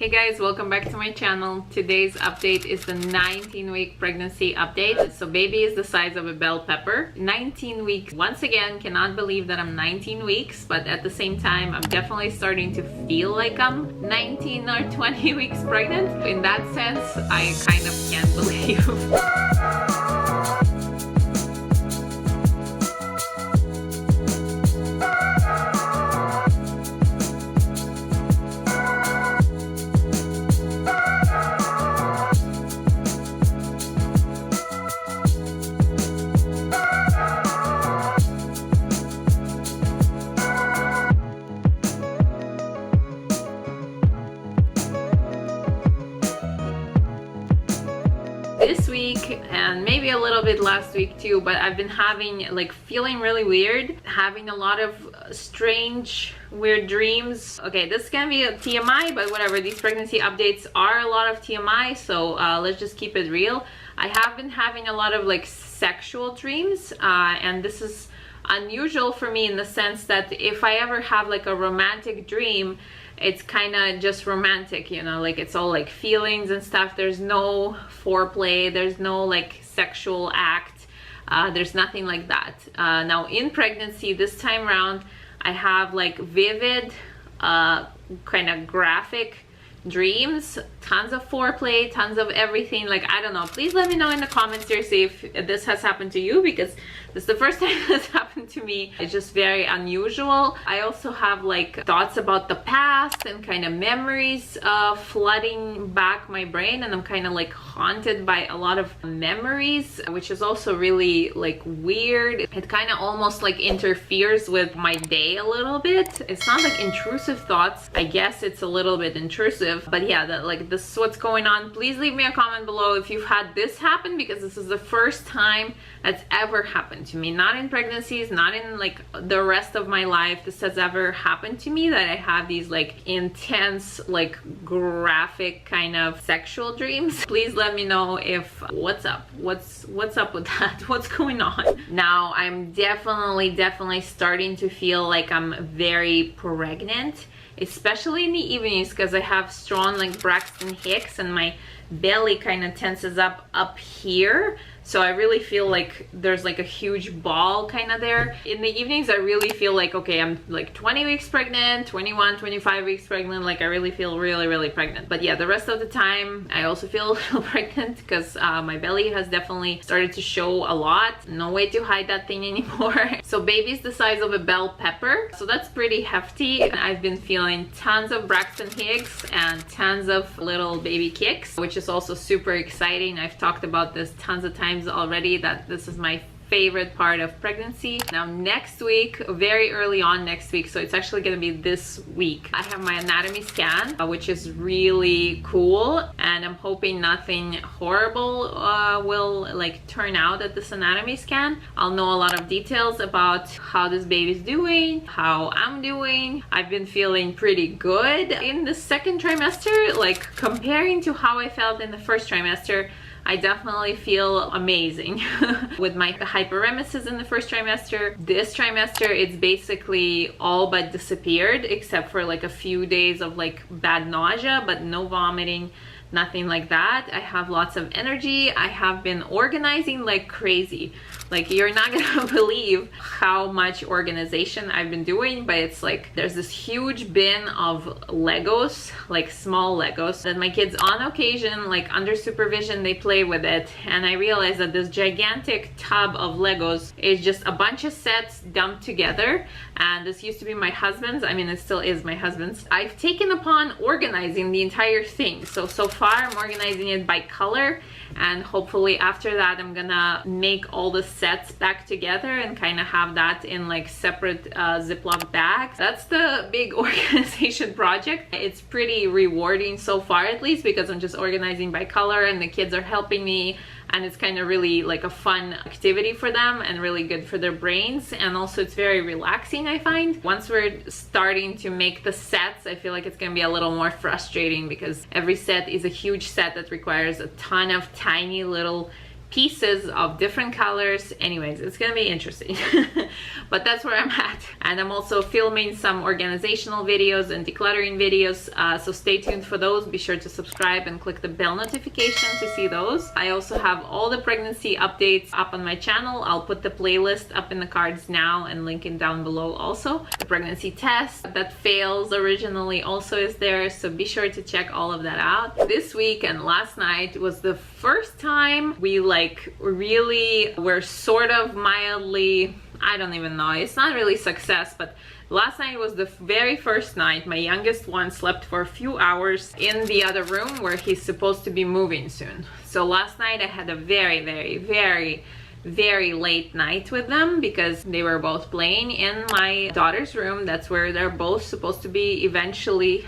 Hey guys, welcome back to my channel. Today's update is the 19-week pregnancy update. So baby is the size of a bell pepper. 19 weeks. Once again, cannot believe that I'm 19 weeks, but at the same time, I'm definitely starting to feel like I'm 19 or 20 weeks pregnant. In that sense, I kind of can't believe. This week and maybe a little bit last week too, but I've been having feeling really weird, having a lot of strange weird dreams. Okay, this can be a TMI, but whatever, these pregnancy updates are a lot of TMI, so let's just keep it real. I have been having a lot of sexual dreams, and this is unusual for me in the sense that if I ever have a romantic dream, it's kind of just romantic, you know, it's all feelings and stuff. There's no foreplay, there's no sexual act, there's nothing like that. Now in pregnancy this time around, I have vivid, kind of graphic dreams, tons of foreplay, tons of everything. I don't know, please let me know in the comments here, see if this has happened to you, because this is the first time this happened to me. It's just very unusual. I also have thoughts about the past and kind of memories flooding back my brain, and I'm kind of haunted by a lot of memories, which is also really weird. It kind of almost interferes with my day a little bit. It's not intrusive thoughts, I guess it's a little bit intrusive, but yeah, that this is what's going on. Please leave me a comment below if you've had this happen, because this is the first time that's ever happened to me. Not in pregnancies, not in the rest of my life this has ever happened to me, that I have these intense graphic kind of sexual dreams. Please let me know if what's up with that, what's going on. Now I'm definitely starting to feel like I'm very pregnant, especially in the evenings, because I have strong Braxton Hicks and my belly kind of tenses up here, so I really feel there's a huge ball kind of there. In the evenings I really feel okay, I'm 20 weeks pregnant, 21, 25 weeks pregnant, I really feel really pregnant. But yeah, the rest of the time I also feel a little pregnant, because my belly has definitely started to show a lot. No way to hide that thing anymore. So baby's the size of a bell pepper, so that's pretty hefty. I've been feeling tons of Braxton Hicks and tons of little baby kicks, which is also super exciting. I've talked about this tons of times already, that this is my favorite part of pregnancy. Now next week, very early on next week, so it's actually going to be this week, I have my anatomy scan, which is really cool, and I'm hoping nothing horrible will turn out at this anatomy scan. I'll know a lot of details about how this baby's doing, how I'm doing. I've been feeling pretty good in the second trimester, comparing to how I felt in the first trimester. I definitely feel amazing. With my hyperemesis in the first trimester, this trimester it's basically all but disappeared, except for a few days of bad nausea, but no vomiting, nothing like that. I have lots of energy. I have been organizing like crazy. You're not gonna believe how much organization I've been doing, but it's there's this huge bin of Legos, small Legos, that my kids on occasion, under supervision, they play with it, and I realized that this gigantic tub of Legos is just a bunch of sets dumped together, and this used to be my husband's. I mean, it still is my husband's. I've taken upon organizing the entire thing, so far I'm organizing it by color, and hopefully after that I'm gonna make all the sets back together and kind of have that in separate Ziploc bags. That's the big organization project. It's pretty rewarding so far, at least, because I'm just organizing by color and the kids are helping me, and it's kind of really a fun activity for them and really good for their brains, and also it's very relaxing, I find. Once we're starting to make the sets, I feel it's gonna be a little more frustrating, because every set is a huge set that requires a ton of tiny little pieces of different colors. Anyways, it's gonna be interesting. But that's where I'm at. And I'm also filming some organizational videos and decluttering videos, so stay tuned for those. Be sure to subscribe and click the bell notification to see those. I also have all the pregnancy updates up on my channel. I'll put the playlist up in the cards now and link it down below also. The pregnancy test that fails originally also is there, so be sure to check all of that out. This week and last night was the first time we like really were sort of mildly, I don't even know, it's not really success, but last night was the very first night my youngest one slept for a few hours in the other room where he's supposed to be moving soon. So last night I had a very late night with them because they were both playing in my daughter's room. That's where they're both supposed to be eventually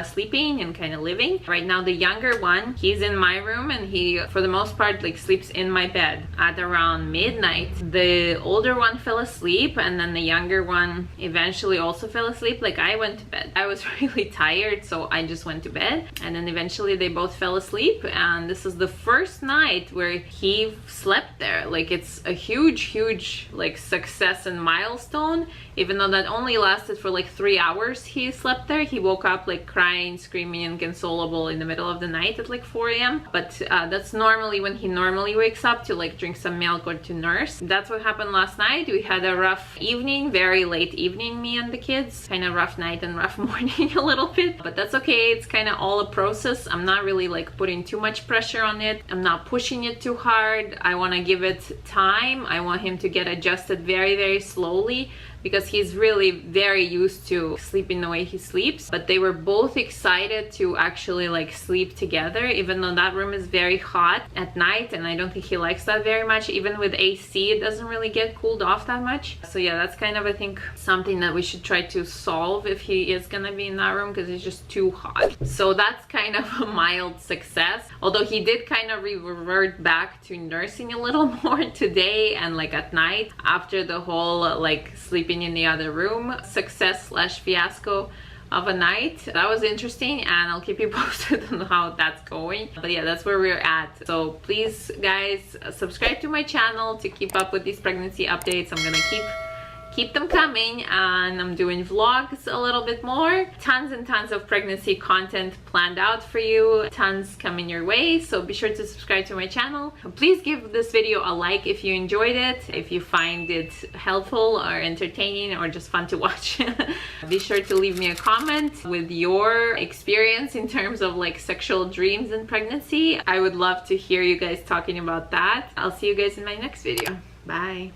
sleeping and kind of living. Right now the younger one, he's in my room and he for the most part like sleeps in my bed at around midnight. The older one fell asleep and then the younger one eventually also fell asleep. Like I went to bed. I was really tired, so I just went to bed, and then eventually they both fell asleep, and this is the first night where he slept there. Like it's a huge like success and milestone. Even though that only lasted for like 3 hours, he slept there. He woke up like crying, screaming, inconsolable in the middle of the night at like 4 a.m. But that's normally when he normally wakes up to like drink some milk or to nurse. That's what happened last night. We had a rough evening, very late evening, me and the kids. Kind of rough night and rough morning a little bit, but that's okay. It's kind of all a process. I'm not really like putting too much pressure on it. I'm not pushing it too hard. I want to give it time. I want him to get adjusted very slowly, because he's really very used to sleeping the way he sleeps. But they were both excited to actually like sleep together, even though that room is very hot at night and I don't think he likes that very much. Even with AC, it doesn't really get cooled off that much. So yeah, that's kind of, I think, something that we should try to solve if he is gonna be in that room, because it's just too hot. So that's kind of a mild success, although he did kind of revert back to nursing a little more today and like at night after the whole like sleeping in the other room success slash fiasco of a night. That was interesting, and I'll keep you posted on how that's going. But yeah, that's where we're at. So please guys, subscribe to my channel to keep up with these pregnancy updates. I'm gonna keep them coming, and I'm doing vlogs a little bit more. Tons and tons of pregnancy content planned out for you. Tons coming your way, so be sure to subscribe to my channel. Please give this video a like if you enjoyed it, if you find it helpful or entertaining or just fun to watch. Be sure to leave me a comment with your experience in terms of like sexual dreams in pregnancy. I would love to hear you guys talking about that. I'll see you guys in my next video. Bye.